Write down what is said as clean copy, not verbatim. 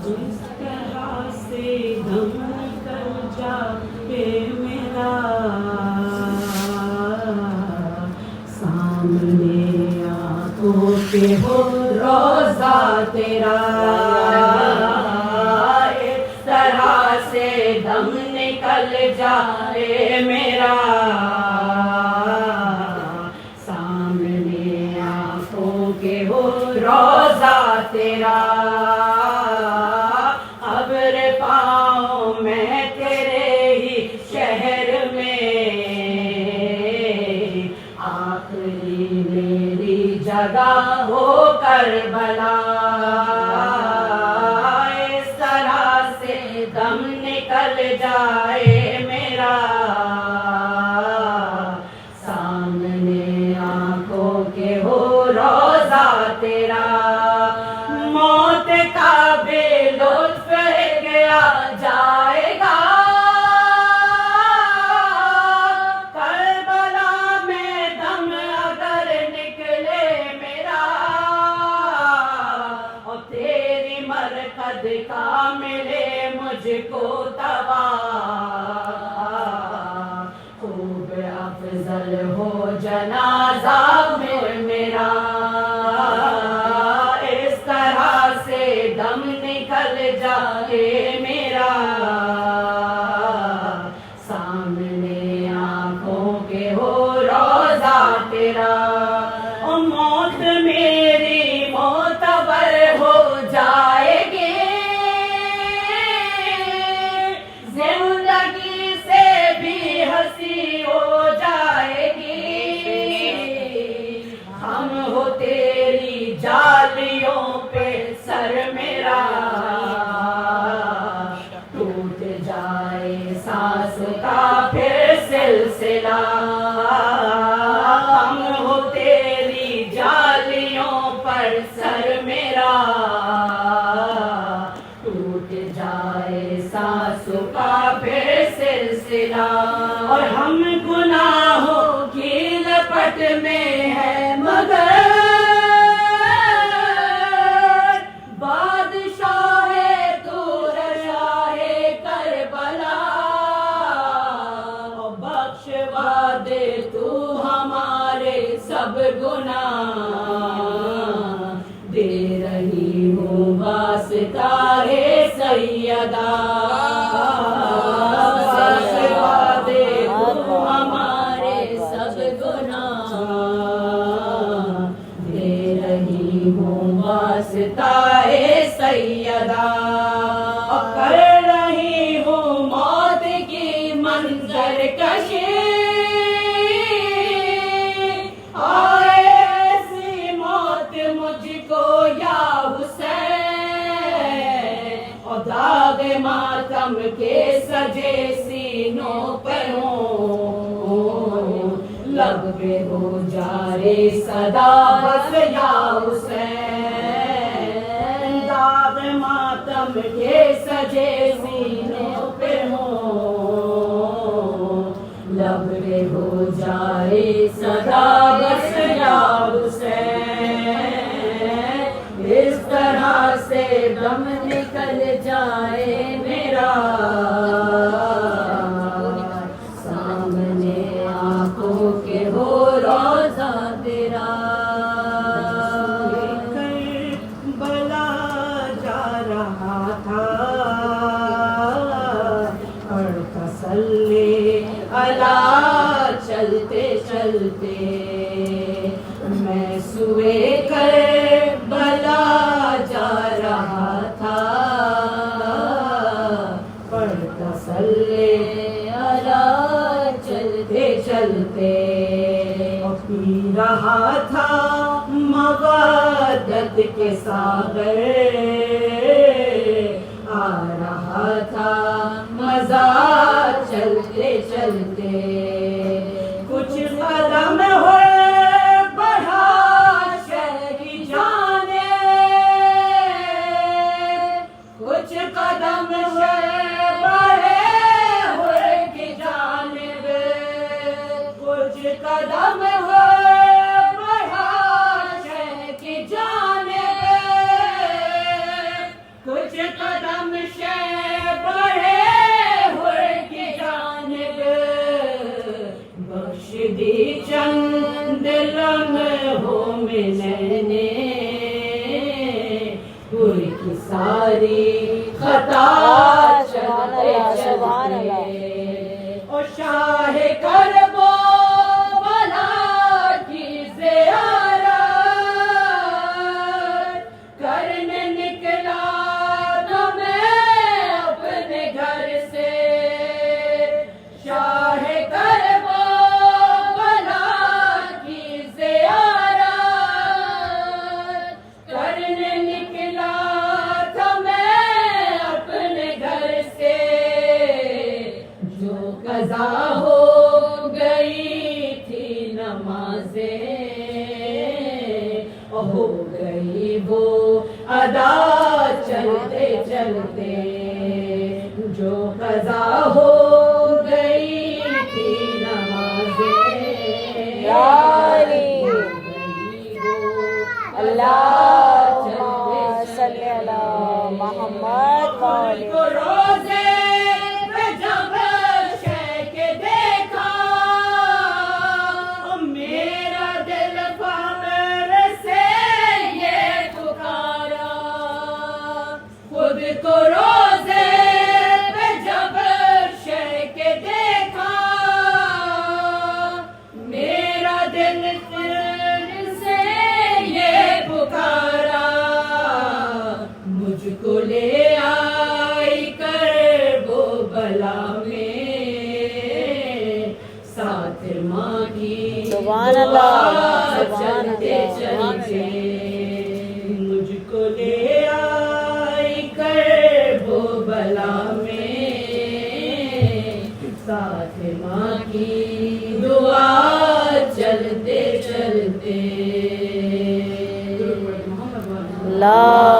जिस तरह से दम निकल जाए मेरा, सामने आंखों के हो रोजा तेरा, इस तरह से दम निकल जाए मेरा, सामने आंखों के हो रोजा तेरा। अब्र पाऊं मैं तेरे ही शहर में, आखिरी मेरी जगह हो करबला, इस तरह से दम निकल जाए मेरा, सामने आंखों के हो रोजा तेरा। मौत का बेलुत्फ गया जाएगा, करबला में दम अगर निकले मेरा, और तेरी मरकद का मिले मुझको तवा, खूब अफजल हो जनाजा में मेरा, इस तरह से दम निकल जाए मेरा, सामने आंखों के हो रोजा तेरा। ओ मौत मेरी मोतबर हो जाएगी, जिंदगी से भी हंसी हो जाएगी, हम हो तेरी जालियों पे सर मेरा, टूट जाए सांस का फिर सिलसिला, हम हो तेरी जालियों पर सर मेरा, टूट जाए सांस का फिर सिलसिला, और हम गुनाहों की लपट में है मगर बादशाहे तू रशाहे करबला, और बख्शवा दे तू हमारे सब गुनाह, दे रही हूँ वास्ता है सैयदा, बख्शवा दे तू हमारे सब गुनाह, दे रही हूँ वास्ता है सैयदा, और कर रही हूँ मौत की मंजर कशी, आए ऐसी मौत मुझको या हुसैन, और दाग मातम के सजे सीनों पर हो, लब पे हो जाए सदा बस या हुसैन, दाग मातम के सजे सीनों पे हो, लब पे हो जाए सदा बस या हुसैन, इस तरह से दम निकल जाए मेरा, सामने आंखों के हो रोजा तेरा। बला जा रहा था और तसल्ली अला चलते चलते, मैं सुए कर बला जा रहा था, पर तसल्ली अला चलते चलते, पी रहा था मवादत के सागर, आ रहा था मजा चलते चलते, कुछ कदम हो बढ़ा शहरी जाने, कुछ कदम हो बढ़े हुए की जानिब, कुछ कदम हो बढ़ा शहर की जानिब, कुछ मैंने हुई की सारी खता चलते चलते ओ शाह करबो बला की ज़ियारत करने निकला तो मैं अपने घर से शाह करबो बला की ज़ियारत करने निकला तो मैं अपने घर से जो कज़ा हो गई थी नमाज़ें हो गई वो अदा चलते चलते जो कज़ा हो गई थी नमाज़ें अल्लाहुम्मा सल्ली अला मुहम्मद व आले को रोज़े पे जब शेख देखा मेरा दिल मेरे से ये पुकारा खुद को रोज़े पे जब शेख देखा मेरा दिल से ये पुकारा मुझको ले आई कर वो बला में साथ माँ की सुभान अल्लाह, दुआ सुभान चलते अल्लाह, चलते मुझको ले आई कर वो बला में साथ माँ की दुआ चलते चलते अल्लाह